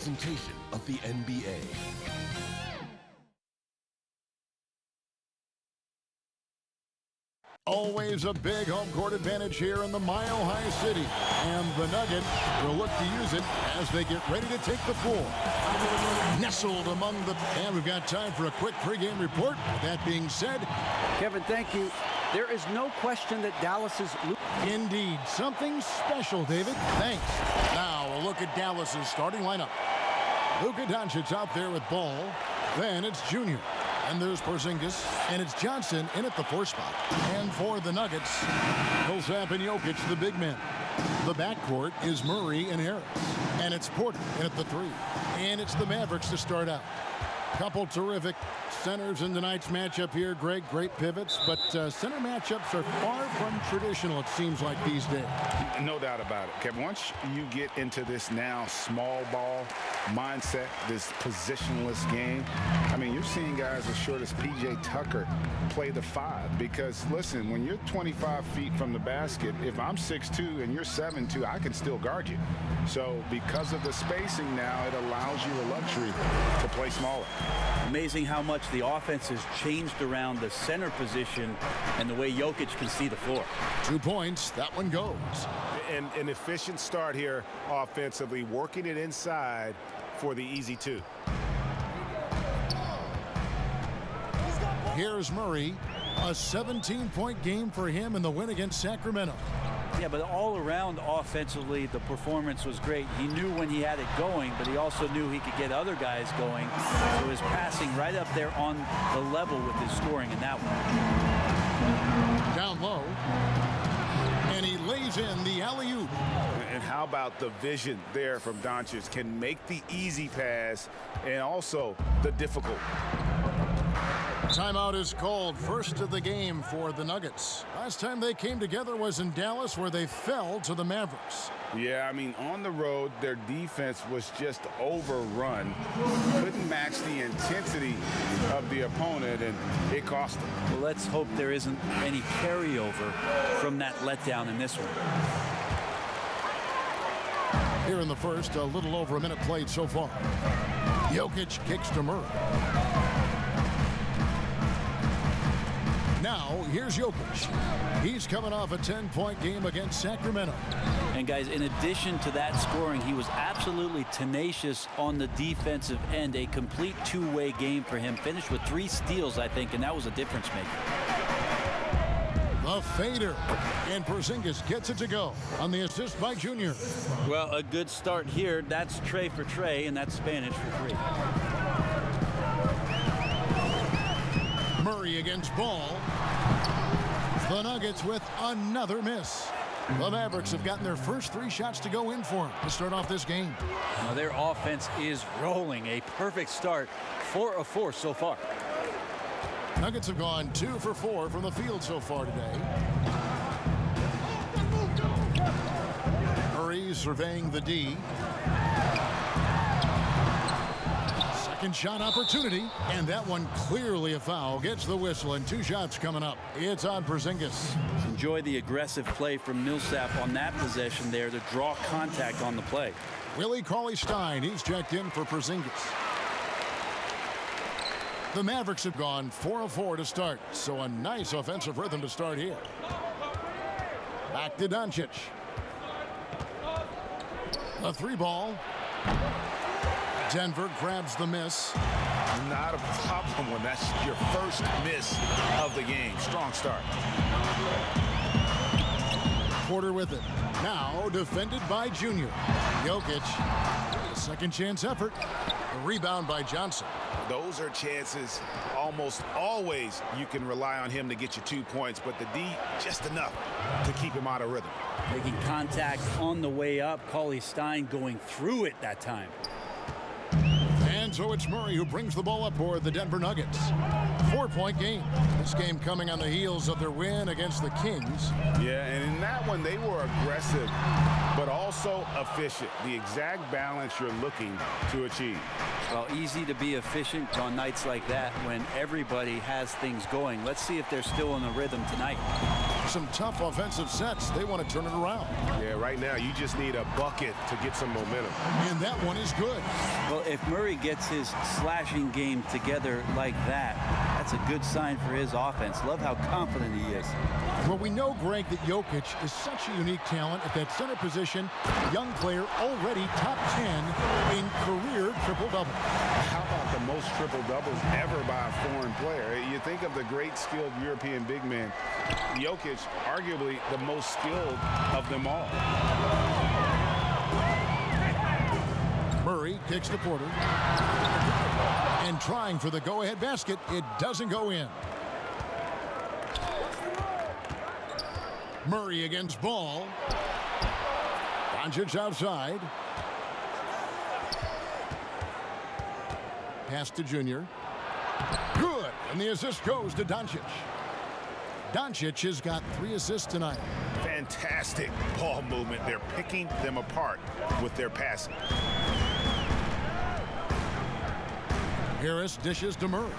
Presentation of the NBA. Always a big home court advantage here in the Mile High City. And the Nuggets will look to use it as they get ready to take the floor. Nestled among the... And we've got time for a quick pregame report. With that being said... Kevin, thank you. There is no question that Dallas is... Indeed. Something special, David. Thanks. Now a look at Dallas's starting lineup. Luka Doncic out there with ball. Then it's Junior. And there's Porzingis. And it's Johnson in at the 4 spot. And for the Nuggets, Millsap and Jokic, the big men. The backcourt is Murray and Harris. And it's Porter in at the 3. And it's the Mavericks to start out. Couple terrific centers in tonight's matchup here, Greg. Great pivots, but center matchups are far from traditional, it seems like, these days. No doubt about it, Kevin. Once you get into this now small ball mindset, this positionless game, I mean, you're seeing guys as short as P.J. Tucker play the 5. Because, listen, when you're 25 feet from the basket, if I'm 6'2" and you're 7'2", I can still guard you. So because of the spacing now, it allows you the luxury to play smaller. Amazing how much the offense has changed around the center position and the way Jokic can see the floor. 2 points. That one goes. And an efficient start here offensively, working it inside for the easy 2. Here's Murray. A 17-point game for him in the win against Sacramento. Yeah, but all around offensively, the performance was great. He knew when he had it going, but he also knew he could get other guys going. So his passing right up there on the level with his scoring in that one. Down low. And he lays in the alley-oop. And how about the vision there from Doncic? Can make the easy pass and also the difficult. Timeout is called. First of the game for the Nuggets. Last time they came together was in Dallas, where they fell to the Mavericks. Yeah, I mean, on the road, their defense was just overrun. Couldn't match the intensity of the opponent, and it cost them. Well, let's hope there isn't any carryover from that letdown in this one. Here in the first, a little over a minute played so far. Jokic kicks to Murray. Now, here's Jokic. He's coming off a 10-point game against Sacramento. And, guys, in addition to that scoring, he was absolutely tenacious on the defensive end. A complete two-way game for him. Finished with 3 steals, I think, and that was a difference maker. The fader. And Porzingis gets it to go on the assist by Junior. Well, a good start here. That's Trey for Trey, and that's Spanish for 3. Murray against Ball. The Nuggets with another miss. The Mavericks have gotten their first 3 shots to go in for them to start off this game. Now their offense is rolling. A perfect start. 4 of 4 so far. Nuggets have gone 2 for 4 from the field so far today. Murray surveying the D. Second shot opportunity, and that one clearly a foul. Gets the whistle, and 2 shots coming up. It's on Porzingis. Enjoy the aggressive play from Millsap on that possession there to draw contact on the play. Willie Cauley-Stein, he's checked in for Porzingis. The Mavericks have gone 4 of 4 to start, so a nice offensive rhythm to start here. Back to Doncic. A 3 ball. Denver grabs the miss. Not a problem when that's your first miss of the game. Strong start. Porter with it. Now defended by Junior. Jokic. A second chance effort. A rebound by Johnson. Those are chances almost always you can rely on him to get you 2 points, but the D just enough to keep him out of rhythm. Making contact on the way up. Cauley-Stein going through it that time. And so it's Murray who brings the ball up for the Denver Nuggets. 4-point game. This game coming on the heels of their win against the Kings. Yeah, and in that one, they were aggressive, but also efficient. The exact balance you're looking to achieve. Well, easy to be efficient on nights like that when everybody has things going. Let's see if they're still in the rhythm tonight. some tough offensive sets. They want to turn it around. Yeah, right now you just need a bucket to get some momentum. And that one is good. Well, if Murray gets his slashing game together like that, that's a good sign for his offense. Love how confident he is. Well, we know, Greg, that Jokic is such a unique talent at that center position. Young player, already top 10 in career triple-double. How about the most triple-doubles ever by a foreign player? You think of the great skilled European big man. Jokic, arguably the most skilled of them all. Murray kicks to Porter. And trying for the go-ahead basket. It doesn't go in. Murray against Ball. Doncic outside. Pass to Junior. Good. And the assist goes to Doncic. Doncic has got 3 assists tonight. Fantastic ball movement. They're picking them apart with their passing. Harris dishes to Murray.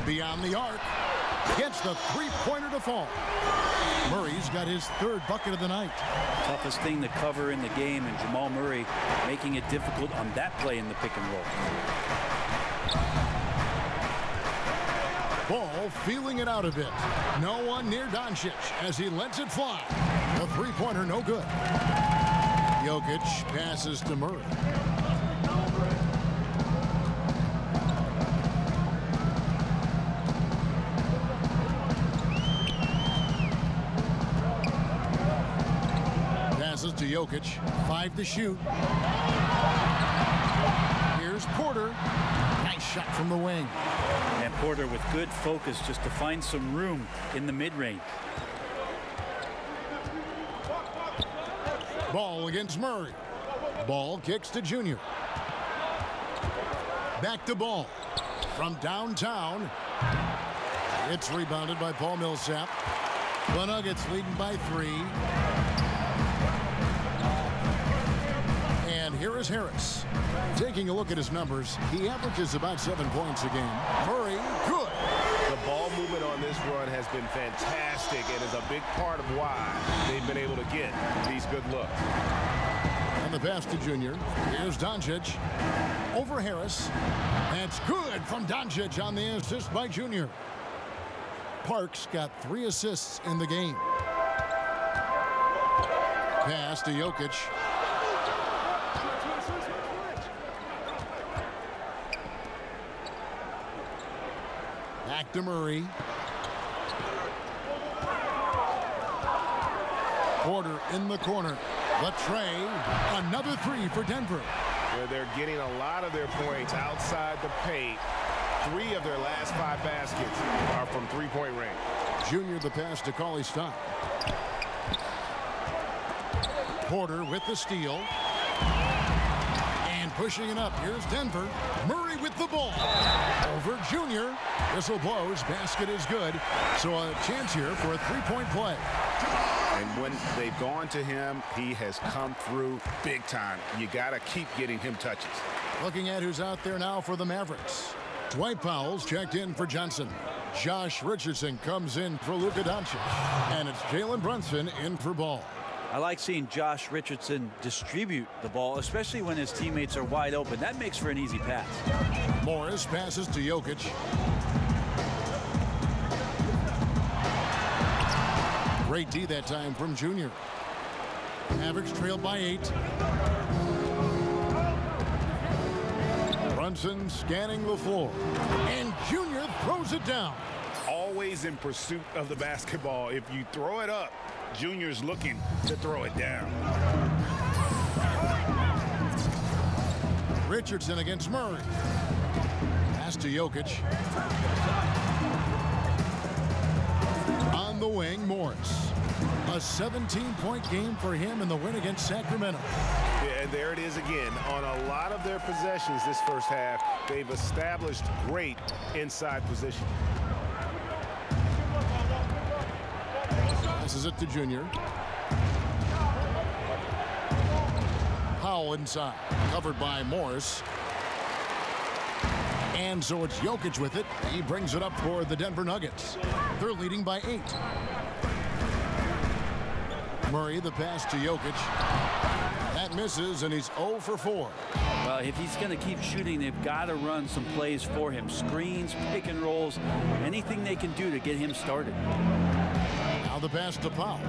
Beyond the arc. Gets the three-pointer to fall. Murray's got his 3rd bucket of the night. Toughest thing to cover in the game, and Jamal Murray making it difficult on that play in the pick and roll. Ball feeling it out a bit. No one near Doncic as he lets it fly. The three-pointer no good. Jokic passes to Murray. Passes to Jokic. 5 to shoot. Here's Porter. Nice shot from the wing. And Porter with good focus just to find some room in the mid-range. Ball against Murray. Ball kicks to Junior. Back to Ball. From downtown. It's rebounded by Paul Millsap. The Nuggets leading by 3. And here is Harris. Taking a look at his numbers, he averages about 7 points a game. Murray, good. The ball movement on this run has been fantastic and is a big part of why they've been able to get these good looks. And the pass to Junior. Here's Doncic. Over Harris. That's good from Doncic on the assist by Junior. Parks got 3 assists in the game. Pass to Jokic. Back to Murray. Porter in the corner. Latrey, another 3 for Denver. Where they're getting a lot of their points outside the paint. 3 of their last 5 baskets are from three-point range. Junior the pass to Cauley-Stein. Porter with the steal. And pushing it up. Here's Denver. Murray with the ball. Over Junior. Whistle blows. Basket is good. So a chance here for a 3-point play. And when they've gone to him, he has come through big time. You got to keep getting him touches. Looking at who's out there now for the Mavericks. Dwight Powell's checked in for Johnson. Josh Richardson comes in for Luka Doncic. And it's Jalen Brunson in for Ball. I like seeing Josh Richardson distribute the ball, especially when his teammates are wide open. That makes for an easy pass. Morris passes to Jokic. Great D that time from Junior. Mavericks trailed by 8. Brunson scanning the floor. And Junior throws it down. Always in pursuit of the basketball. If you throw it up, Junior's looking to throw it down. Richardson against Murray. Pass to Jokic. On the wing, Morris. A 17-point game for him in the win against Sacramento. Yeah, and there it is again. On a lot of their possessions this first half, they've established great inside position. Passes it to Junior. Powell inside. Covered by Morris. And so it's Jokic with it. He brings it up for the Denver Nuggets. They're leading by 8. Murray, the pass to Jokic. That misses, and he's 0 for 4. Well, if he's going to keep shooting, they've got to run some plays for him. Screens, pick and rolls, anything they can do to get him started. Now the pass to Powell.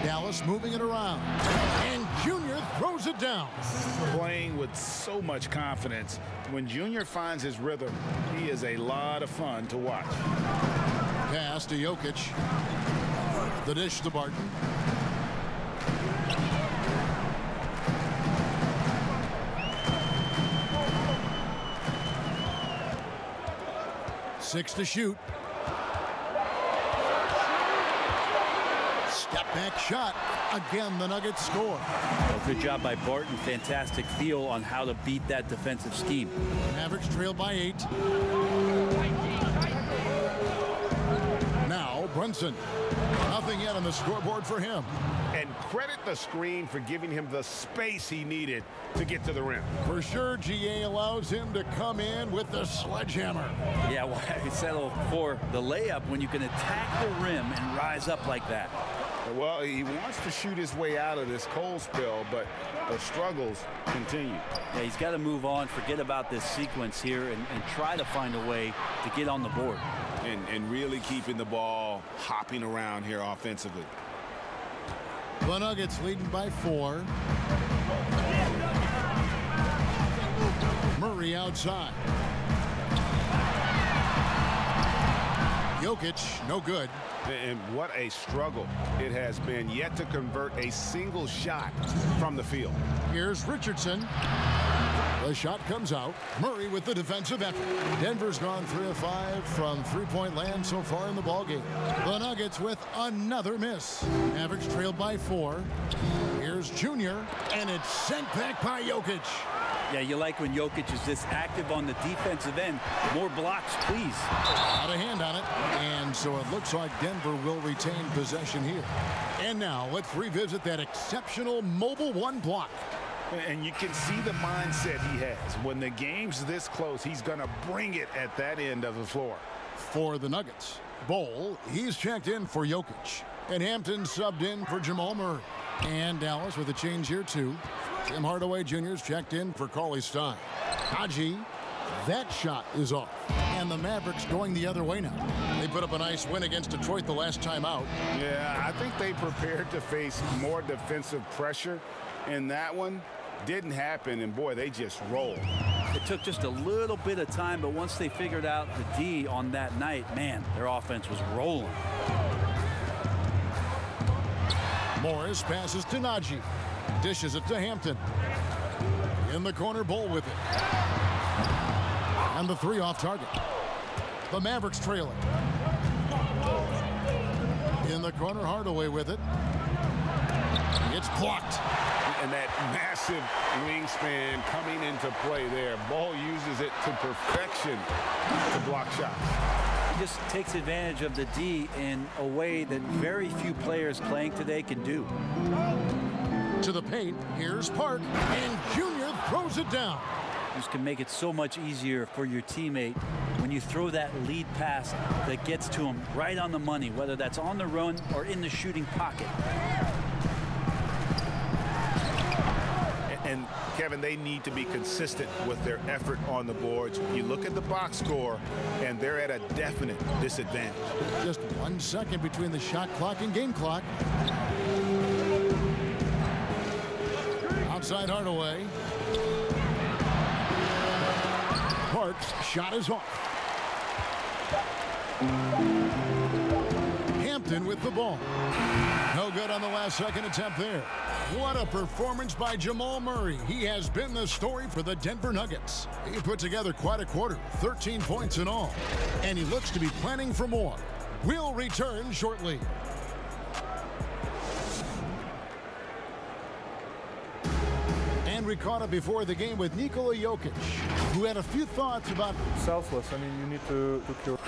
Dallas moving it around. And Junior throws it down. Playing with so much confidence. When Junior finds his rhythm, he is a lot of fun to watch. Pass to Jokic. The dish to Barton. Six to shoot. Step back shot. Again, the Nuggets score. Well, good job by Barton. Fantastic feel on how to beat that defensive scheme. Mavericks trail by 8. Now Brunson. Nothing yet on the scoreboard for him. And credit the screen for giving him the space he needed to get to the rim. For sure, GA allows him to come in with the sledgehammer. Yeah, why settle for the layup when you can attack the rim and rise up like that? Well, he wants to shoot his way out of this cold spell, but the struggles continue. Yeah, he's got to move on, forget about this sequence here, and try to find a way to get on the board. And really keeping the ball hopping around here offensively. The Nuggets leading by 4. Murray outside. Jokic, no good. And what a struggle it has been yet to convert a single shot from the field. Here's Richardson. The shot comes out. Murray with the defensive effort. Denver's gone 3 of 5 from three-point land so far in the ballgame. The Nuggets with another miss. Mavericks trailed by 4. Here's Junior, and it's sent back by Jokic. Yeah, you like when Jokic is this active on the defensive end. More blocks, please. Out of hand on it. And so it looks like Denver will retain possession here. And now let's revisit that exceptional mobile 1 block. And you can see the mindset he has. When the game's this close, he's going to bring it at that end of the floor. For the Nuggets, Bol, he's checked in for Jokic. And Hampton subbed in for Jamal Murray. And Dallas with a change here too. Tim Hardaway Jr.'s checked in for Cauley-Stein. Haji, that shot is off. And the Mavericks going the other way now. They put up a nice win against Detroit the last time out. Yeah, I think they prepared to face more defensive pressure. And that one didn't happen, and boy, they just rolled. It took just a little bit of time, but once they figured out the D on that night, man, their offense was rolling. Morris passes to Najee. Dishes it to Hampton. In the corner, Bol with it. And the 3 off target. The Mavericks trailing. In the corner, Hardaway with it. It's blocked. And that massive wingspan coming into play there. Ball uses it to perfection to block shots. He just takes advantage of the D in a way that very few players playing today can do. To the paint, here's Park, and Junior throws it down. This can make it so much easier for your teammate when you throw that lead pass that gets to him right on the money, whether that's on the run or in the shooting pocket. And Kevin, they need to be consistent with their effort on the boards. You look at the box score, and they're at a definite disadvantage. Just 1 second between the shot clock and game clock. Outside Hardaway. Park's shot is off. Hampton with the ball. No good on the last second attempt there. What a performance by Jamal Murray. He has been the story for the Denver Nuggets. He put together quite a quarter, 13 points in all. And he looks to be planning for more. We'll return shortly. And we caught up before the game with Nikola Jokic, who had a few thoughts about selfless. I mean, you need to kill.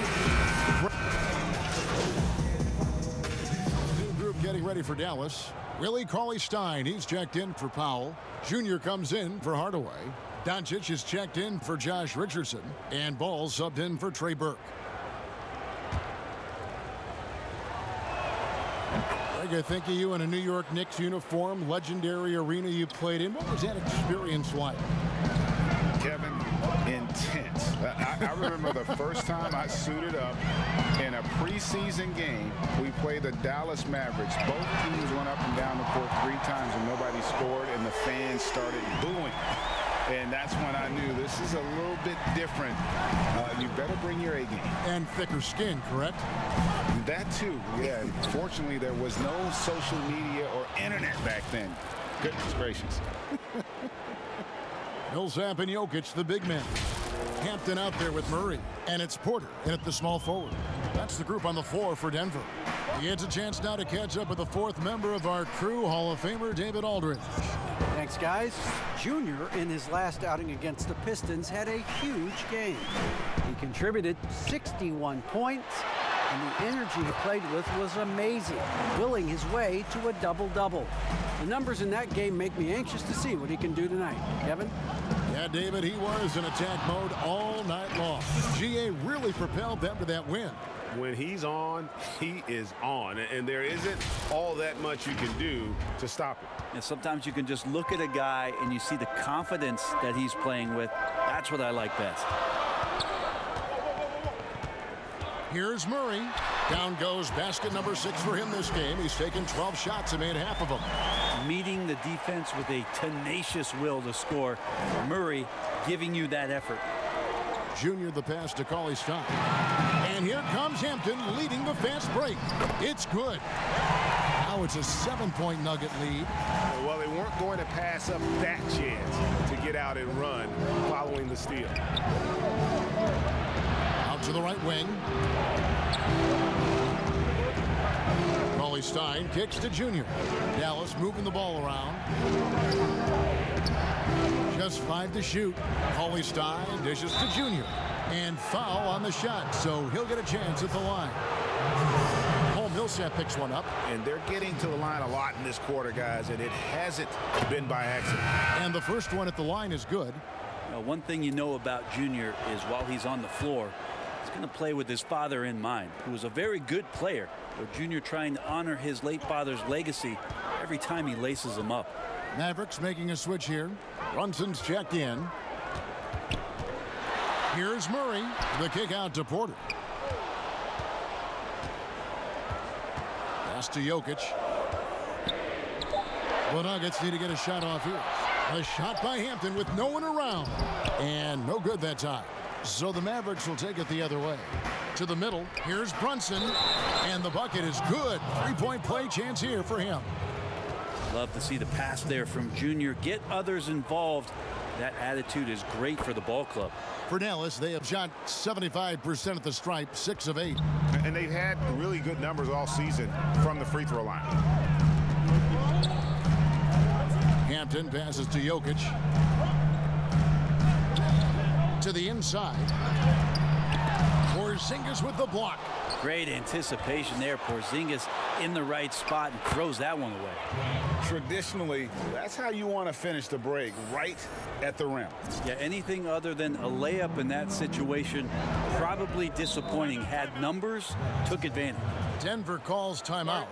New group getting ready for Dallas. Willie Cauley-Stein, he's checked in for Powell. Junior comes in for Hardaway. Doncic is checked in for Josh Richardson, and Ball subbed in for Trey Burke. Greg, I think of you in a New York Knicks uniform, legendary arena you played in. What was that experience like? Kevin, intense. I remember the first time I suited up in a preseason game. We played the Dallas Mavericks. Both teams went up and down the court 3 times and nobody scored, and the fans started booing. And that's when I knew this is a little bit different. You better bring your A game. And thicker skin, correct? That too, yeah. Fortunately, there was no social media or internet back then. Goodness gracious. Millsap and Jokic, the big men. Hampton out there with Murray. And it's Porter in at the small forward. That's the group on the floor for Denver. He gets a chance now to catch up with the 4th member of our crew, Hall of Famer David Aldridge. Thanks, guys. Junior, in his last outing against the Pistons, had a huge game. He contributed 61 points, and the energy he played with was amazing, willing his way to a double-double. The numbers in that game make me anxious to see what he can do tonight. Kevin? Yeah, David, he was in attack mode all night long. GA really propelled them to that win. When he's on, he is on. And there isn't all that much you can do to stop him. And sometimes you can just look at a guy and you see the confidence that he's playing with. That's what I like best. Here's Murray. Down goes basket number 6 for him this game. He's taken 12 shots and made half of them. Meeting the defense with a tenacious will to score. Murray giving you that effort. Junior the pass to Cauley-Stein. And here comes Hampton leading the fast break. It's good. Now it's a 7-point Nugget lead. Well, they weren't going to pass up that chance to get out and run following the steal. Out to the right wing. Cauley-Stein kicks to Junior. Dallas moving the ball around. Just 5 to shoot. Cauley-Stein dishes to Junior. And foul on the shot, so he'll get a chance at the line. Cole Millsap picks one up. And they're getting to the line a lot in this quarter, guys, and it hasn't been by accident. And the first one at the line is good. One thing you know about Junior is while he's on the floor, he's going to play with his father in mind, who was a very good player. But Junior trying to honor his late father's legacy every time he laces him up. Mavericks making a switch here. Brunson's checked in. Here's Murray. The kick out to Porter. Pass to Jokic. The Nuggets need to get a shot off here. A shot by Hampton with no one around. And no good that time. So the Mavericks will take it the other way. To the middle. Here's Brunson. And the bucket is good. 3-point play chance here for him. Love to see the pass there from Junior. Get others involved. That attitude is great for the ball club. For Dallas, they have shot 75% at the stripe, 6 of 8. And they've had really good numbers all season from the free throw line. Hampton passes to Jokic. To the inside. Porzingis with the block. Great anticipation there. Porzingis in the right spot and throws that one away. Traditionally, that's how you want to finish the break, right at the rim. Yeah, anything other than a layup in that situation, probably disappointing. Had numbers, took advantage. Denver calls timeout.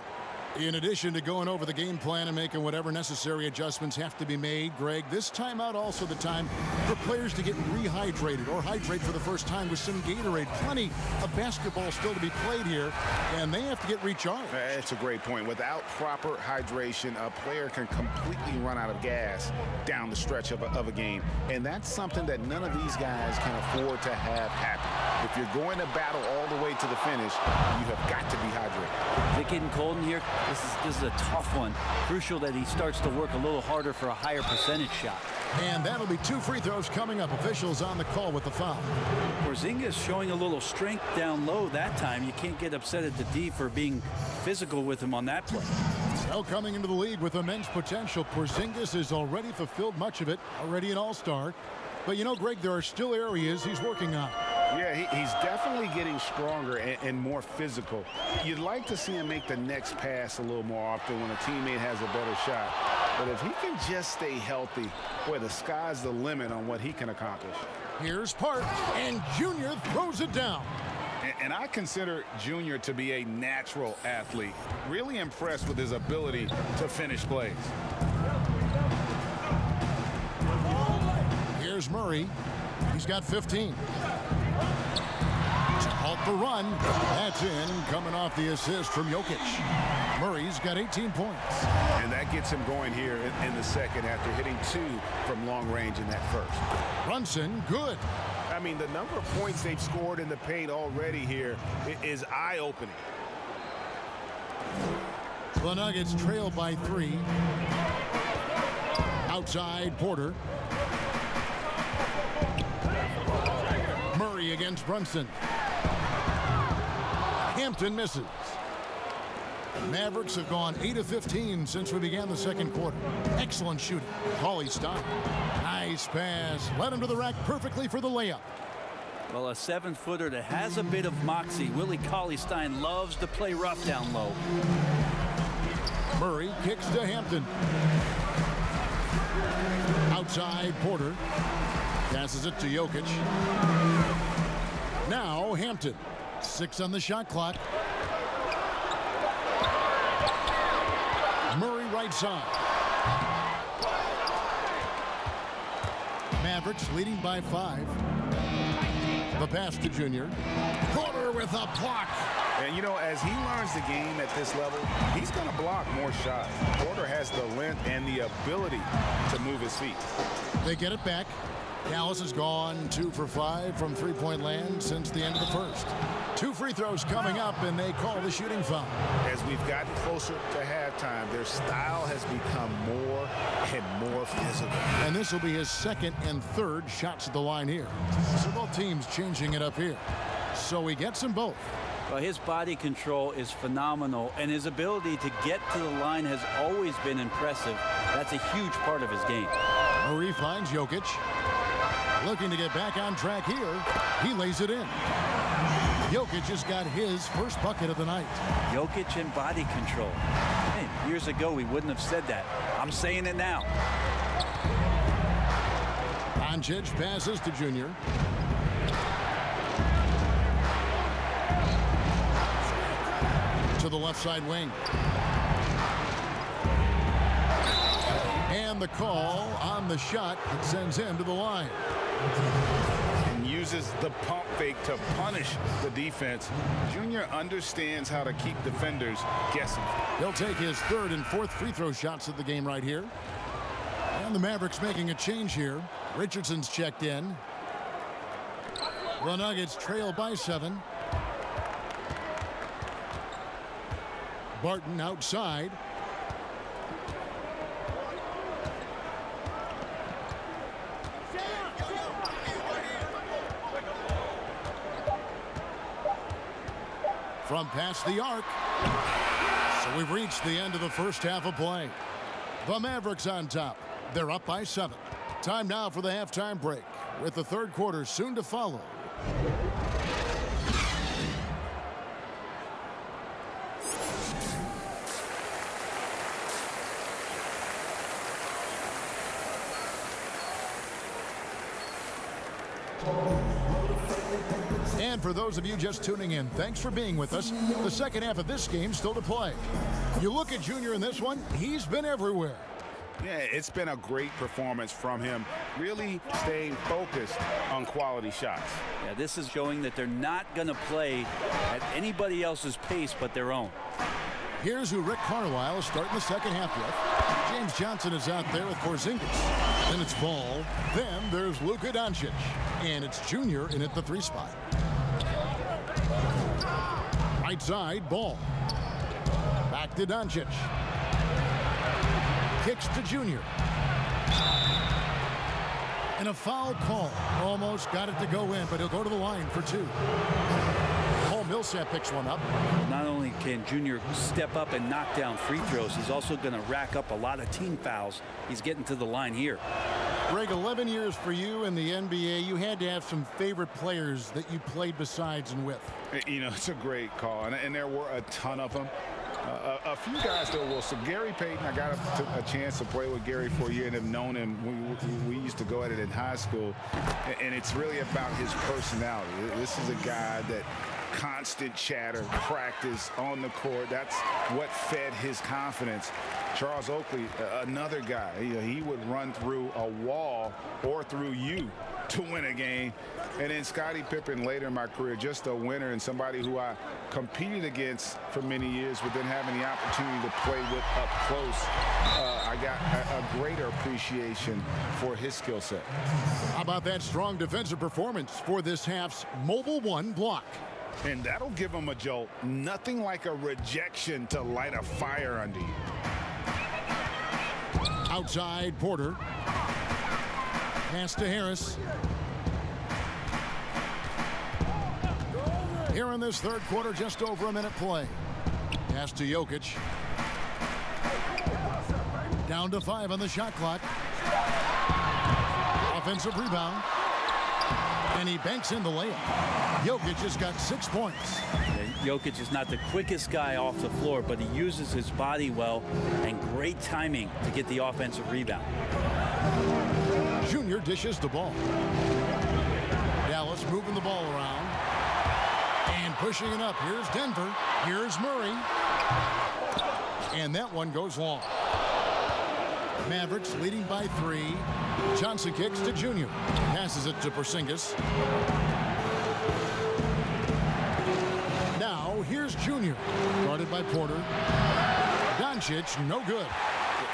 In addition to going over the game plan and making whatever necessary adjustments have to be made, Greg, this timeout also the time for players to get rehydrated or hydrate for the first time with some Gatorade. Plenty of basketball still to be played here, and they have to get recharged. That's a great point. Without proper hydration, a player can completely run out of gas down the stretch of a game. And that's something that none of these guys can afford to have happen. If you're going to battle all the way to the finish, you have got to be hydrated. Is it getting cold in here? This is a tough one. Crucial that he starts to work a little harder for a higher percentage shot. And that'll be 2 free throws coming up. Officials on the call with the foul. Porzingis showing a little strength down low that time. You can't get upset at the D for being physical with him on that play. Well, coming into the league with immense potential, Porzingis has already fulfilled much of it, already an all-star. But you know, Greg, there are still areas he's working on. Yeah, he's definitely getting stronger and more physical. You'd like to see him make the next pass a little more often when a teammate has a better shot. But if he can just stay healthy, boy, the sky's the limit on what he can accomplish. Here's Park, and Junior throws it down. And I consider Junior to be a natural athlete. Really impressed with his ability to finish plays. Here's Murray. He's got 15. To halt the run. That's in, coming off the assist from Jokic. Murray's got 18 points. And that gets him going here in the second after hitting 2 from long range in that first. Brunson, good. I mean, the number of points they've scored in the paint already here is eye-opening. The Nuggets trail by 3. Outside, Porter. Murray against Brunson. Hampton misses. Mavericks have gone 8 of 15 since we began the second quarter. Excellent shooting. Cauley-Stein. Nice pass. Led him to the rack perfectly for the layup. Well, a 7-footer that has a bit of moxie. Willie Cauley-Stein loves to play rough down low. Murray kicks to Hampton. Outside, Porter. Passes it to Jokic. Now Hampton. 6 on the shot clock. Murray right side. Mavericks leading by 5. The pass to Junior. Porter with a block. And, you know, as he learns the game at this level, he's going to block more shots. Porter has the length and the ability to move his feet. They get it back. Dallas has gone 2 for 5 from three-point land since the end of the first. 2 free throws coming up, and they call the shooting foul. As we've gotten closer to halftime, their style has become more and more physical. And this will be his second and third shots at the line here. So both teams changing it up here. So he gets them both. Well, his body control is phenomenal, and his ability to get to the line has always been impressive. That's a huge part of his game. Murray finds Jokic. Looking to get back on track here. He lays it in. Jokic just got his first bucket of the night. Jokic and body control. Hey, years ago, we wouldn't have said that. I'm saying it now. Doncic passes to Junior. To the left side wing. And the call on the shot that sends him to the line. And uses the pump fake to punish the defense. Junior understands how to keep defenders guessing. He'll take his third and fourth free throw shots of the game right here. And the Mavericks making a change here. Richardson's checked in. The Nuggets trail by 7. Barton outside. From past the arc. So we've reached the end of the first half of play. The Mavericks on top. They're up by 7. Time now for the halftime break, with the third quarter soon to follow. And for those of you just tuning in, thanks for being with us. The second half of this game still to play. You look at Junior in this one, he's been everywhere. Yeah, it's been a great performance from him, really staying focused on quality shots. Yeah, this is showing that they're not going to play at anybody else's pace but their own. Here's who Rick Carlisle is starting the second half with. James Johnson is out there with Porzingis. Then it's Ball. Then there's Luka Doncic. And it's Junior in at the 3 spot. Right side, Ball. Back to Doncic. Kicks to Junior. And a foul call. Almost got it to go in, but he'll go to the line for 2. Paul Millsap picks one up. Not only can Junior step up and knock down free throws, he's also going to rack up a lot of team fouls. He's getting to the line here. Greg, 11 years for you in the NBA. You had to have some favorite players that you played besides and with. You know, it's a great call, and there were a ton of them. A few guys, though, will. So Gary Payton, I got a chance to play with Gary for a year and have known him. We used to go at it in high school, and it's really about his personality. This is a guy that constant chatter, practice on the court. That's what fed his confidence. Charles Oakley, another guy, he would run through a wall or through you to win a game. And then Scottie Pippen later in my career, just a winner and somebody who I competed against for many years, but then having the opportunity to play with up close, I got a greater appreciation for his skill set. How about that strong defensive performance for this half's Mobile One block? And that'll give him a jolt. Nothing like a rejection to light a fire under you. Outside, Porter. Pass to Harris. Here in this third quarter, just over a minute play. Pass to Jokic. Down to 5 on the shot clock. Offensive rebound. And he banks in the layup. Jokic has got 6 points. Jokic is not the quickest guy off the floor, but he uses his body well and great timing to get the offensive rebound. Junior dishes the ball. Dallas moving the ball around. And pushing it up. Here's Denver. Here's Murray. And that one goes long. Mavericks leading by 3. Johnson kicks to Junior. Passes it to Porzingis. Now here's Junior. Guarded by Porter. Doncic, no good.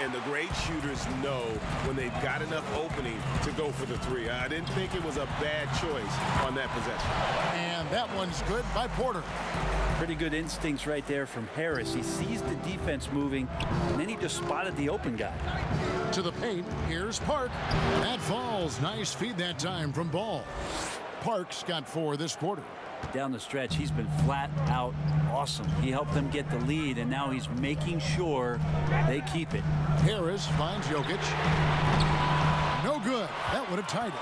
And the great shooters know when they've got enough opening to go for the 3. I didn't think it was a bad choice on that possession. And that one's good by Porter. Pretty good instincts right there from Harris. He sees the defense moving, and then he just spotted the open guy. To the paint, here's Park. That falls. Nice feed that time from Ball. Park's got 4 this quarter. Down the stretch, he's been flat out awesome. He helped them get the lead, and now he's making sure they keep it. Harris finds Jokic. No good. That would have tied it.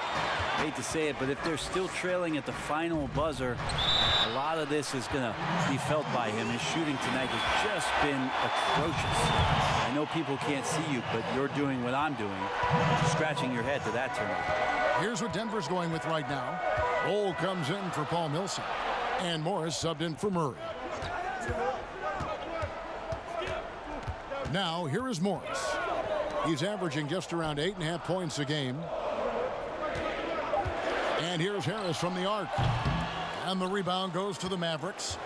Hate to say it, but if they're still trailing at the final buzzer, a lot of this is going to be felt by him. His shooting tonight has just been atrocious. I know people can't see you, but you're doing what I'm doing, scratching your head to that turnover. Here's what Denver's going with right now. Bol comes in for Paul Millsap. And Morris subbed in for Murray. Now, here is Morris. He's averaging just around 8.5 points a game. And here's Harris from the arc. And the rebound goes to the Mavericks.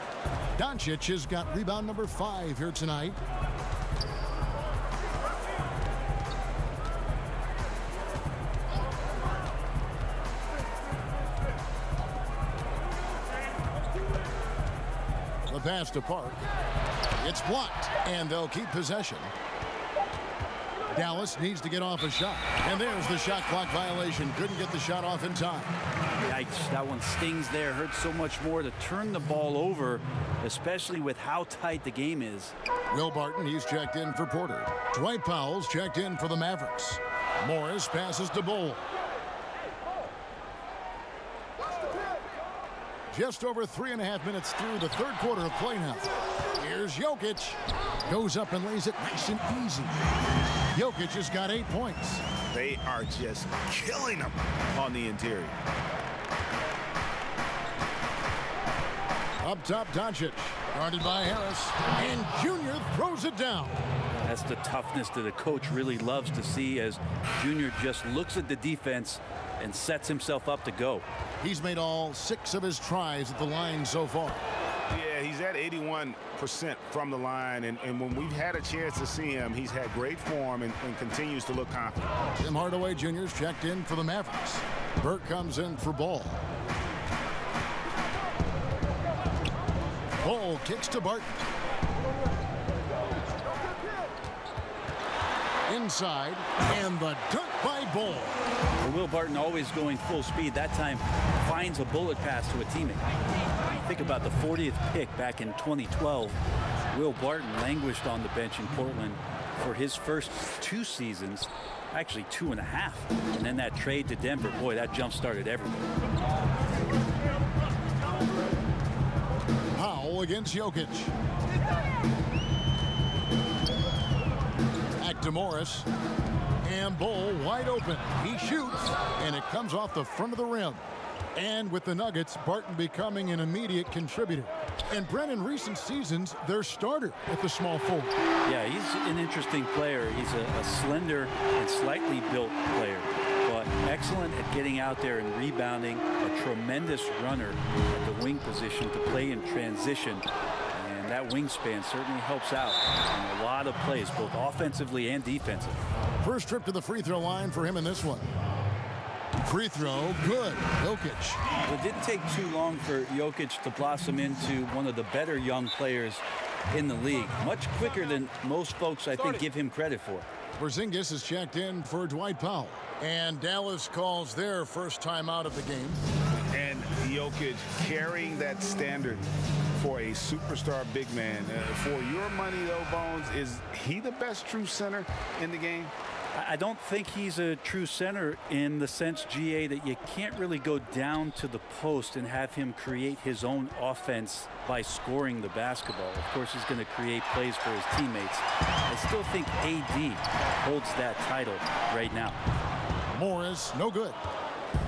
Doncic has got rebound number 5 here tonight. The pass to Park. It's blocked, and they'll keep possession. Dallas needs to get off a shot. And there's the shot clock violation. Couldn't get the shot off in time. Yikes, that one stings there. Hurts so much more to turn the ball over, especially with how tight the game is. Will Barton, he's checked in for Porter. Dwight Powell's checked in for the Mavericks. Morris passes to Bol. Just over 3.5 minutes through the third quarter of play now. Here's Jokic. Goes up and lays it nice and easy. Jokic has got 8 points. They are just killing them on the interior. Up top, Doncic. Guarded by Harris. And Junior throws it down. That's the toughness that a coach really loves to see, as Junior just looks at the defense and sets himself up to go. He's made all 6 of his tries at the line so far. Yeah, he's at 81% from the line, and when we've had a chance to see him, he's had great form and continues to look confident. Tim Hardaway Jr.'s checked in for the Mavericks. Burke comes in for Ball. Ball kicks to Barton. Inside, and the dunk by Ball. Well, Will Barton always going full speed. That time finds a bullet pass to a teammate. Think about the 40th pick back in 2012. Will Barton languished on the bench in Portland for his first 2 seasons, actually 2.5. And then that trade to Denver, boy, that jump started everywhere. Powell against Jokic. to Morris. And Bull wide open. He shoots, and it comes off the front of the rim. And with the Nuggets, Barton becoming an immediate contributor. And Brent, in recent seasons, their starter at the small forward. Yeah, he's an interesting player. He's a slender and slightly built player, but excellent at getting out there and rebounding, a tremendous runner at the wing position to play in transition. And that wingspan certainly helps out in a lot of plays, both offensively and defensively. First trip to the free throw line for him in this one. Free throw, good. Jokic. It didn't take too long for Jokic to blossom into one of the better young players in the league. Much quicker than most folks, I think, give him credit for. Porzingis is checked in for Dwight Powell. And Dallas calls their first time out of the game. And Jokic carrying that standard for a superstar big man. For your money, though, Bones, is he the best true center in the game? I don't think he's a true center in the sense, GA, that you can't really go down to the post and have him create his own offense by scoring the basketball. Of course, he's going to create plays for his teammates. I still think AD holds that title right now. Morris, no good.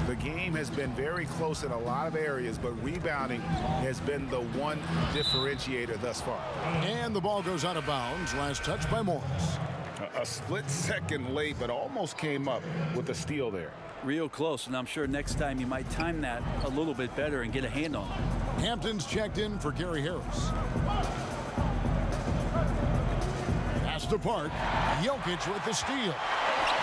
The game has been very close in a lot of areas, but rebounding has been the one differentiator thus far. And the ball goes out of bounds. Last touch by Morris. A split second late, but almost came up with a steal there. Real close, and I'm sure next time you might time that a little bit better and get a hand on it. Hampton's checked in for Gary Harris. Pass to Park. Jokic with the steal.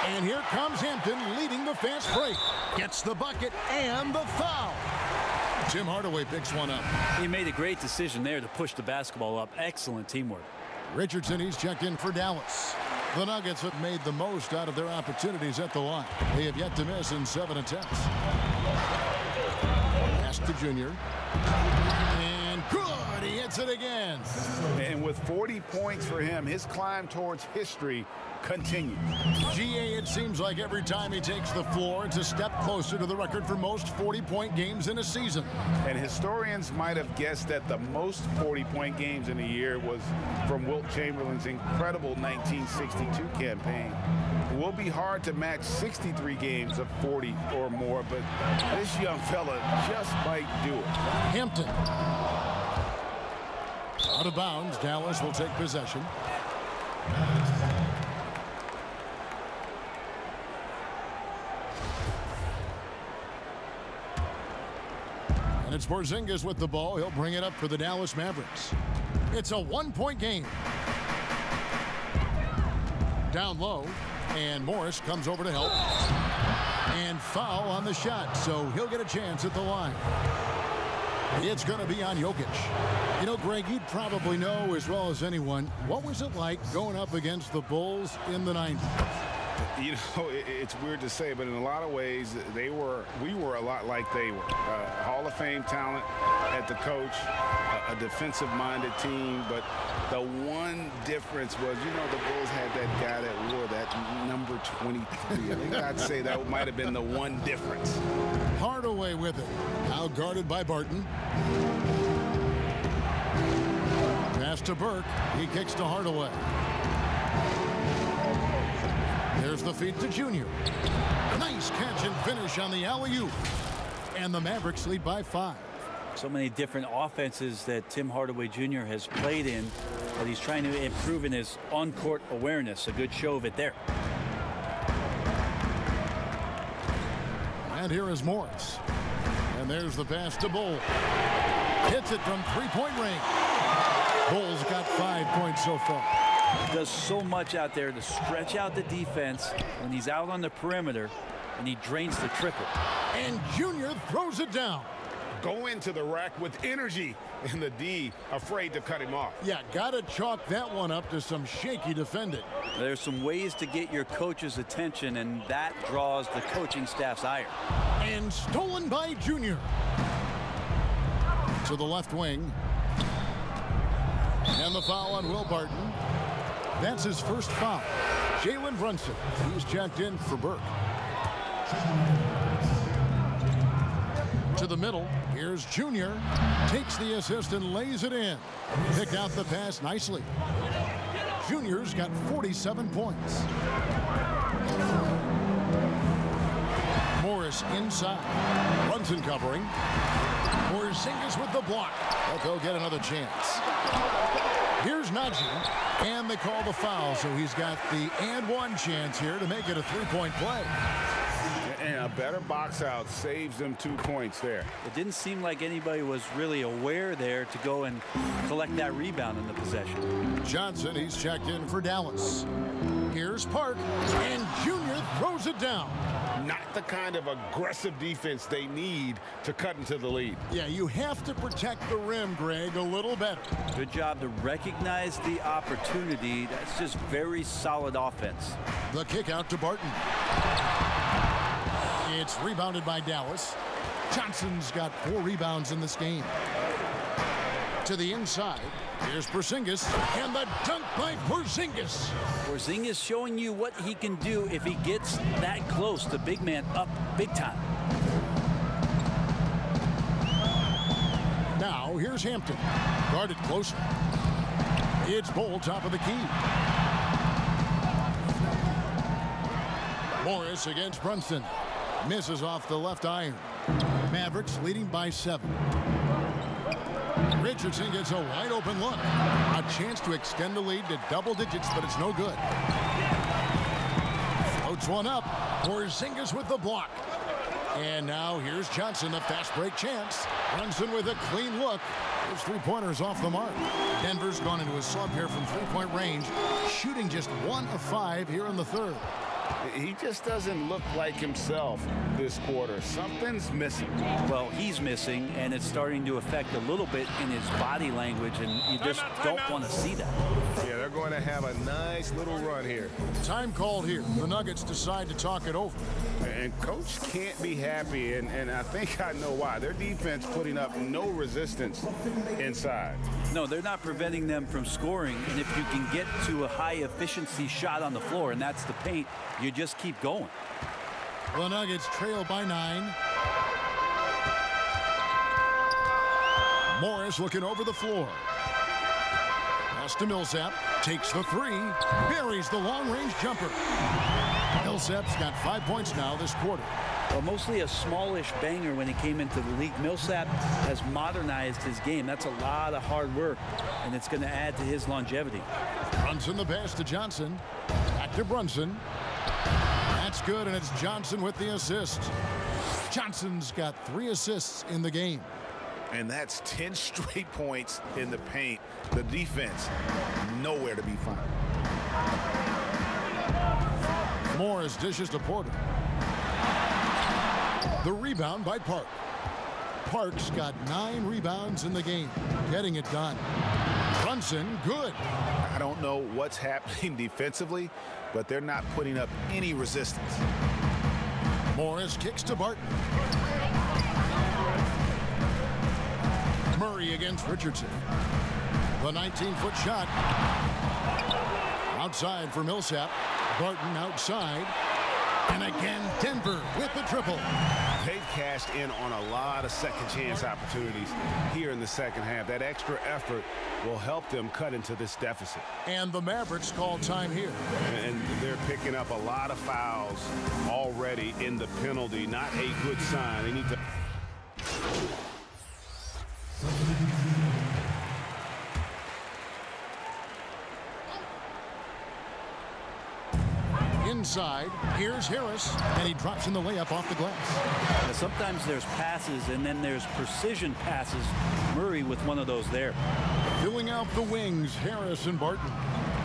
And here comes Hampton leading the fast break. Gets the bucket and the foul. Tim Hardaway picks one up. He made a great decision there to push the basketball up. Excellent teamwork. Richardson, he's checked in for Dallas. The Nuggets have made the most out of their opportunities at the line. They have yet to miss in 7 attempts. Pass to Junior. And good! He hits it again. And with 40 points for him, his climb towards history continues. GA, it seems like every time he takes the floor, it's a step closer to the record for most 40-point games in a season. And historians might have guessed that the most 40-point games in a year was from Wilt Chamberlain's incredible 1962 campaign. It will be hard to match 63 games of 40 or more, but this young fella just might do it. Hampton. Out of bounds, Dallas will take possession. And it's Porzingis with the ball. He'll bring it up for the Dallas Mavericks. It's a 1-point game. Down low, and Morris comes over to help. And foul on the shot, so he'll get a chance at the line. It's going to be on Jokic. You know, Greg, you'd probably know as well as anyone, what was it like going up against the Bulls in the 90s? You know, it's weird to say, but in a lot of ways, we were a lot like they were. Hall of Fame talent at the coach, a defensive-minded team, but the one difference was, you know, the Bulls had that guy that wore that number 23. I think I'd say that might have been the one difference. Hardaway with it. Now guarded by Barton. Pass to Burke. He kicks to Hardaway. There's the feed to Junior. Nice catch and finish on the alley-oop. And the Mavericks lead by 5. So many different offenses that Tim Hardaway Jr. has played in, but he's trying to improve in his on-court awareness. A good show of it there. And here is Morris. And there's the pass to Bull. Hits it from three-point range. Bull's got 5 points so far. He does so much out there to stretch out the defense when he's out on the perimeter, and he drains the triple. And Junior throws it down. Go into the rack with energy, and the D afraid to cut him off. Yeah, gotta chalk that one up to some shaky defending. There's some ways to get your coach's attention, and that draws the coaching staff's ire. And stolen by Junior. To the left wing. And the foul on Will Barton. That's his first foul. Jalen Brunson, he's checked in for Burke. To the middle, here's Junior. Takes the assist and lays it in. Picked out the pass nicely. Junior's got 47 points. Morris inside. Brunson covering. Porzingis with the block. But they'll get another chance. Here's Najee. And they call the foul, so he's got the and one chance here to make it a three-point play. And a better box out saves them 2 points there. It didn't seem like anybody was really aware there to go and collect that rebound in the possession. Johnson, he's checked in for Dallas. Here's Park, and Junior throws it down. Not the kind of aggressive defense they need to cut into the lead. Yeah, you have to protect the rim, Greg, a little better. Good job to recognize the opportunity. That's just very solid offense. The kick out to Barton. It's rebounded by Dallas. Johnson's got 4 rebounds in this game. To the inside. Here's Porzingis, and the dunk by Porzingis. Porzingis showing you what he can do if he gets that close. The big man up big time. Now, here's Hampton. Guarded closer. It's Bol, top of the key. Morris against Brunson. Misses off the left iron. Mavericks leading by 7. Richardson gets a wide open look. A chance to extend the lead to double digits, but it's no good. Floats one up. Porzingis with the block. And now here's Johnson, the fast break chance. Brunson with a clean look. Those three-pointers off the mark. Denver's gone into a slump here from three-point range, shooting just 1 of 5 here in the third. He just doesn't look like himself this quarter. Something's missing. Well, he's missing, and it's starting to affect a little bit in his body language, and you just don't want to see that. Yeah, they're going to have a nice little run here. Time called here. The Nuggets decide to talk it over. And coach can't be happy, and I think I know why. Their defense putting up no resistance inside. No, they're not preventing them from scoring, and if you can get to a high-efficiency shot on the floor, and that's the paint, you just keep going. The Nuggets trail by 9. Morris looking over the floor. Pass to Millsap. Takes the 3. Buries the long-range jumper. Millsap's got 5 points now this quarter. Well, mostly a smallish banger when he came into the league. Millsap has modernized his game. That's a lot of hard work, and it's going to add to his longevity. Brunson the pass to Johnson. Back to Brunson. That's good, and it's Johnson with the assist. Johnson's got 3 assists in the game. And that's 10 straight points in the paint. The defense, nowhere to be found. Morris dishes to Porter. The rebound by Park. Park's got 9 rebounds in the game, getting it done. Brunson, good. I don't know what's happening defensively, but they're not putting up any resistance. Morris kicks to Barton. Murray against Richardson. The 19-foot shot. Outside for Millsap. Barton outside. And again, Denver with the triple. They've cashed in on a lot of second-chance opportunities here in the second half. That extra effort will help them cut into this deficit. And the Mavericks call time here. And they're picking up a lot of fouls already in the penalty. Not a good sign. They need to... Inside, here's Harris, and he drops in the layup off the glass. Now, sometimes there's passes, and then there's precision passes. Murray with one of those there. Filling out the wings, Harris and Barton.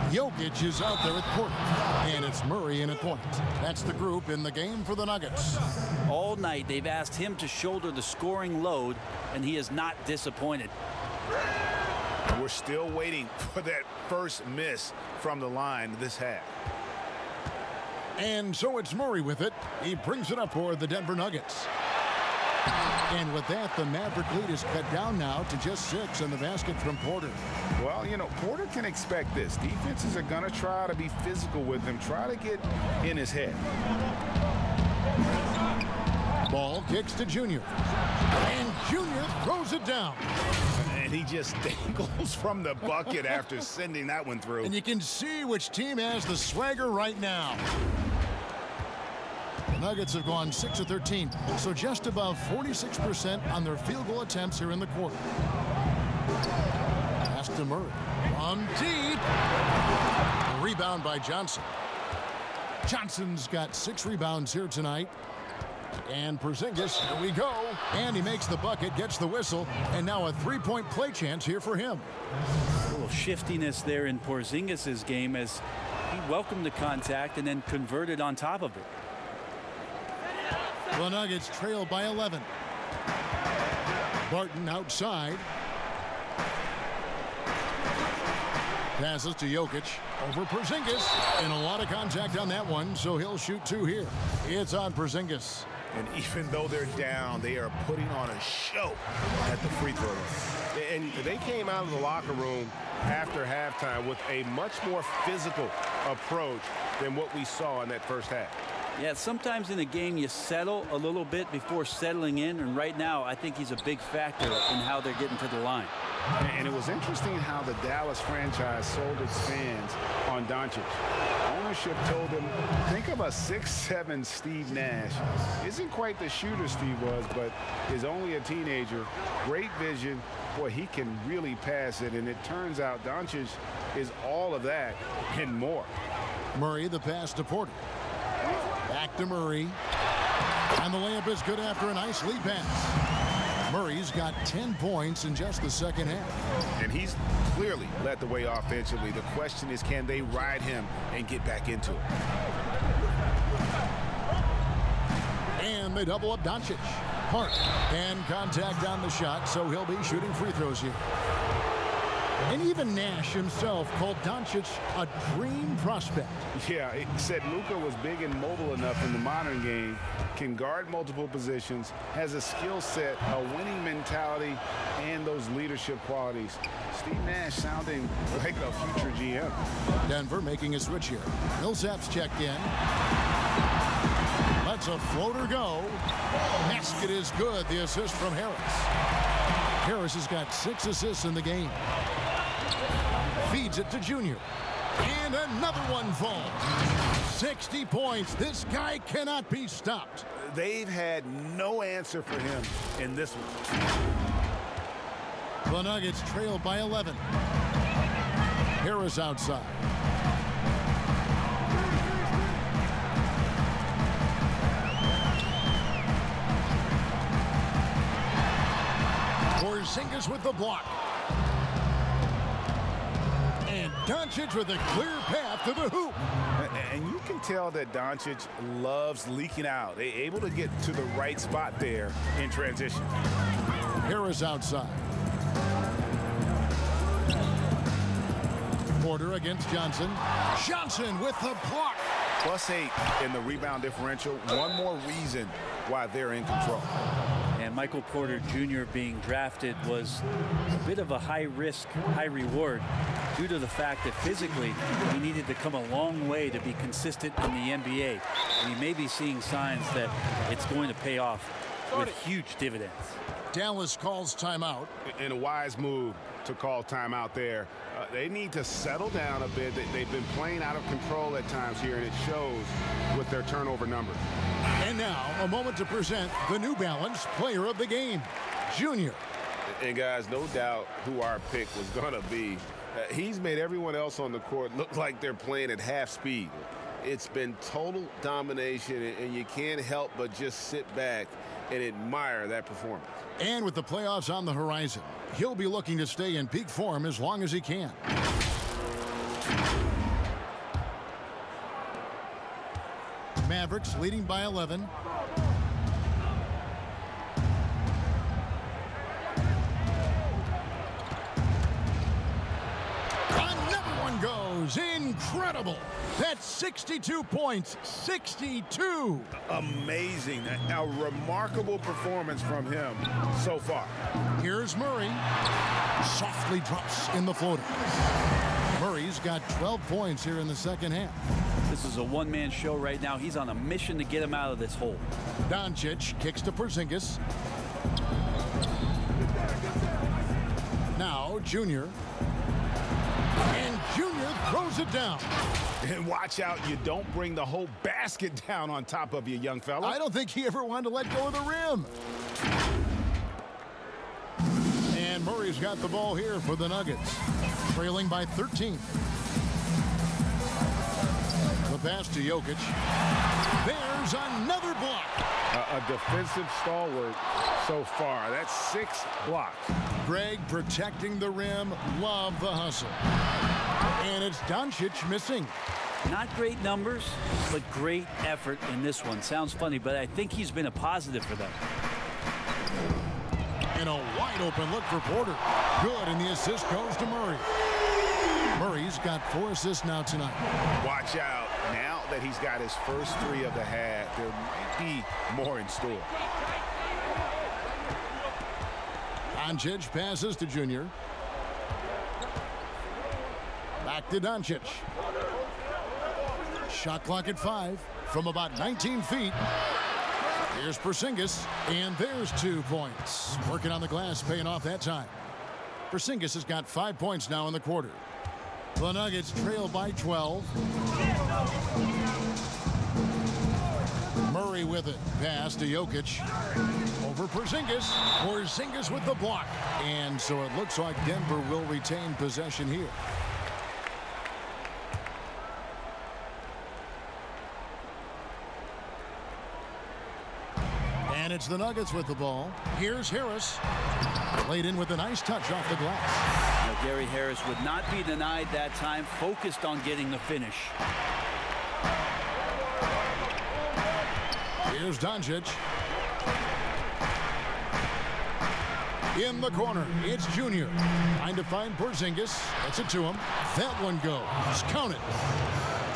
Jokic is out there at Porter, and it's Murray in at point. That's the group in the game for the Nuggets. All night, they've asked him to shoulder the scoring load, and he is not disappointed. We're still waiting for that first miss from the line this half. And so it's Murray with it. He brings it up for the Denver Nuggets. And with that, the Maverick lead is cut down now to just 6 in the basket from Porter. Well, you know, Porter can expect this. Defenses are going to try to be physical with him, try to get in his head. Ball kicks to Junior. And Junior throws it down. And he just dangles from the bucket after sending that one through. And you can see which team has the swagger right now. The Nuggets have gone 6 of 13, so just above 46% on their field goal attempts here in the quarter. Pass to Murray. From deep. A rebound by Johnson. Johnson's got 6 rebounds here tonight. And Porzingis, here we go. And he makes the bucket, gets the whistle, and now a three-point play chance here for him. A little shiftiness there in Porzingis' game as he welcomed the contact and then converted on top of it. The Nuggets trail by 11. Barton outside. Passes to Jokic. Over Porzingis. And a lot of contact on that one, so he'll shoot 2 here. It's on Porzingis. And even though they're down, they are putting on a show at the free throws. And they came out of the locker room after halftime with a much more physical approach than what we saw in that first half. Yeah, sometimes in a game you settle a little bit before settling in, and right now I think he's a big factor in how they're getting to the line. And it was interesting how the Dallas franchise sold its fans on Doncic. Ownership told them, think of a 6'7" Steve Nash. Isn't quite the shooter Steve was, but is only a teenager. Great vision. Boy, he can really pass it. And it turns out Doncic is all of that and more. Murray, the pass to Porter. Back to Murray. And the layup is good after a nice lead pass. Murray's got 10 points in just the second half. And he's clearly led the way offensively. The question is, can they ride him and get back into it? And they double up Doncic. Hart. And contact on the shot, so he'll be shooting free throws here. And even Nash himself called Doncic a dream prospect. Yeah, it said Luka was big and mobile enough in the modern game, can guard multiple positions, has a skill set, a winning mentality, and those leadership qualities. Steve Nash sounding like a future GM. Denver making a switch here. Millsap's checked in. Lets a floater go. Basket is good. The assist from Harris. Harris has got 6 assists in the game. Feeds it to Junior. And another one falls. 60 points. This guy cannot be stopped. They've had no answer for him in this one. The Nuggets trail by 11. Harris outside. Porzingis with the block. And Doncic with a clear path to the hoop. And you can tell that Doncic loves leaking out. They're able to get to the right spot there in transition. Harris outside. Porter against Johnson. Johnson with the block. +8 in the rebound differential. One more reason why they're in control. And Michael Porter Jr. being drafted was a bit of a high risk, high reward due to the fact that physically he needed to come a long way to be consistent in the NBA. And he may be seeing signs that it's going to pay off with huge dividends. Dallas calls timeout. And a wise move to call timeout there. They need to settle down a bit. They've been playing out of control at times here, and it shows with their turnover numbers. And now, a moment to present the New Balance Player of the Game, Junior. And guys, no doubt who our pick was going to be. He's made everyone else on the court look like they're playing at half speed. It's been total domination, and you can't help but just sit back and admire that performance. And with the playoffs on the horizon, he'll be looking to stay in peak form as long as he can. Mavericks leading by 11. Another one goes. Incredible. That's 62 points. 62. Amazing. A remarkable performance from him so far. Here's Murray. Softly drops in the floater. Murray's got 12 points here in the second half. This is a one-man show right now. He's on a mission to get him out of this hole. Doncic kicks to Porzingis. Now Junior. And Junior throws it down. And watch out, you don't bring the whole basket down on top of you, young fella. I don't think he ever wanted to let go of the rim. And Murray's got the ball here for the Nuggets, trailing by 13. The pass to Jokic. There's another block. A defensive stalwart so far. That's 6 blocks. Greg protecting the rim. Love the hustle. And it's Doncic missing. Not great numbers, but great effort in this one. Sounds funny, but I think he's been a positive for them. And a wide open look for Porter. Good, and the assist goes to Murray. Murray's got 4 assists now tonight. Watch out. Now that he's got his first 3 of the half, there might be more in store. Doncic passes to Junior. Back to Doncic. Shot clock at 5 from about 19 feet. Here's Porzingis, and there's 2 points. Working on the glass, paying off that time. Porzingis has got 5 points now in the quarter. The Nuggets trail by 12. Murray with it. Pass to Jokic. Over Porzingis. Porzingis with the block. And so it looks like Denver will retain possession here. And it's the Nuggets with the ball. Here's Harris. Laid in with a nice touch off the glass. Now, Gary Harris would not be denied that time, focused on getting the finish. Here's Doncic. In the corner, it's Junior. Trying to find Porzingis. That's it to him. That one goes. Count it.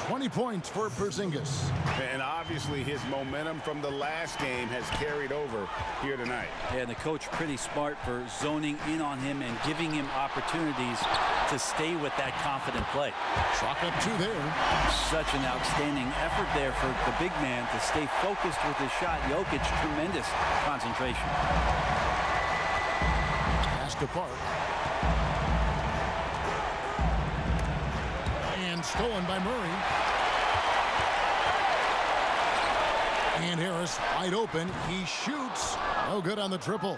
20 points for Porzingis. And obviously his momentum from the last game has carried over here tonight. Yeah, and the coach pretty smart for zoning in on him and giving him opportunities to stay with that confident play. Chalk up 2 there. Such an outstanding effort there for the big man to stay focused with his shot. Jokic, tremendous concentration. Pass to Park. And stolen by Murray. And Harris wide open. He shoots. No good on the triple.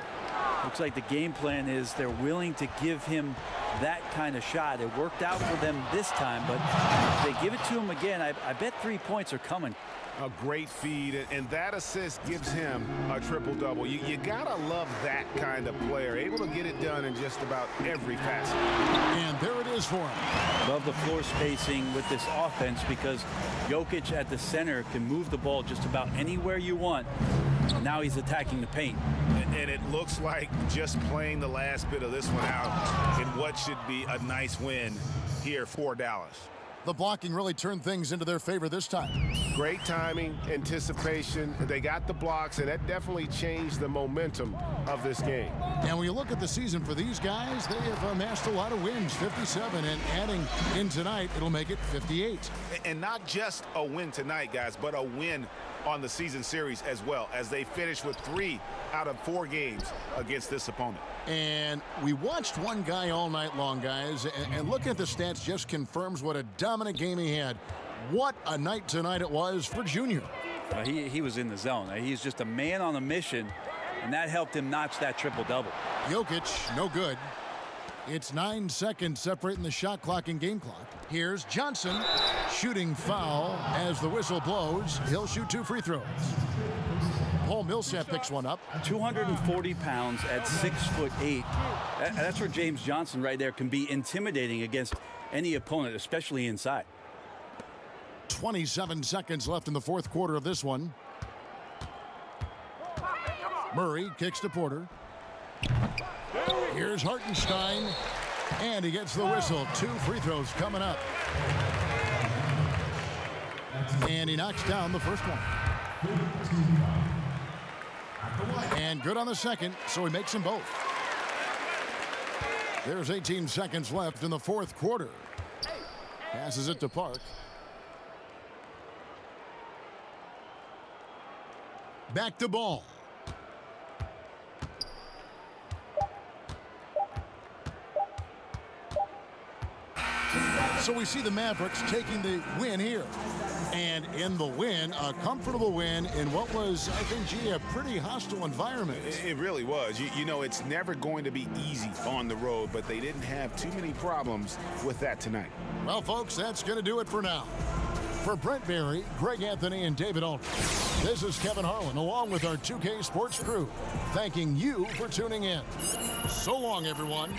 Looks like the game plan is they're willing to give him that kind of shot. It worked out for them this time, but if they give it to him again, I bet 3 points are coming. A great feed, and that assist gives him a triple-double. You gotta love that kind of player, able to get it done in just about every facet. And there it is for him. Love the floor spacing with this offense because Jokic at the center can move the ball just about anywhere you want. Now he's attacking the paint. And it looks like just playing the last bit of this one out in what should be a nice win here for Dallas. The blocking really turned things into their favor this time. Great timing, anticipation. They got the blocks, and that definitely changed the momentum of this game. And when you look at the season for these guys, they have amassed a lot of wins, 57, and adding in tonight, it'll make it 58. And not just a win tonight, guys, but a win on the season series as well, as they finish with 3 out of 4 games against this opponent. And we watched one guy all night long, guys, and looking at the stats just confirms what a dominant game he had. What a night tonight it was for Junior. He was in the zone. He's just a man on a mission, and that helped him notch that triple-double. Jokic, no good. It's 9 seconds separating the shot clock and game clock. Here's Johnson, shooting foul as the whistle blows. He'll shoot 2 free throws. Paul Millsap picks one up. 240 pounds at 6'8". That's where James Johnson right there can be intimidating against any opponent, especially inside. 27 seconds left in the 4th quarter of this one. Murray kicks to Porter. Here's Hartenstein, and he gets the whistle. 2 free throws coming up. And he knocks down the first one. And good on the second, so he makes them both. There's 18 seconds left in the 4th quarter. Passes it to Park. Back to Ball. So we see the Mavericks taking the win here. And in the win, a comfortable win in what was, I think, gee, a pretty hostile environment. It really was. You know, it's never going to be easy on the road, but they didn't have too many problems with that tonight. Well, folks, that's going to do it for now. For Brent Barry, Greg Anthony, and David Aldridge, this is Kevin Harlan, along with our 2K Sports crew, thanking you for tuning in. So long, everyone.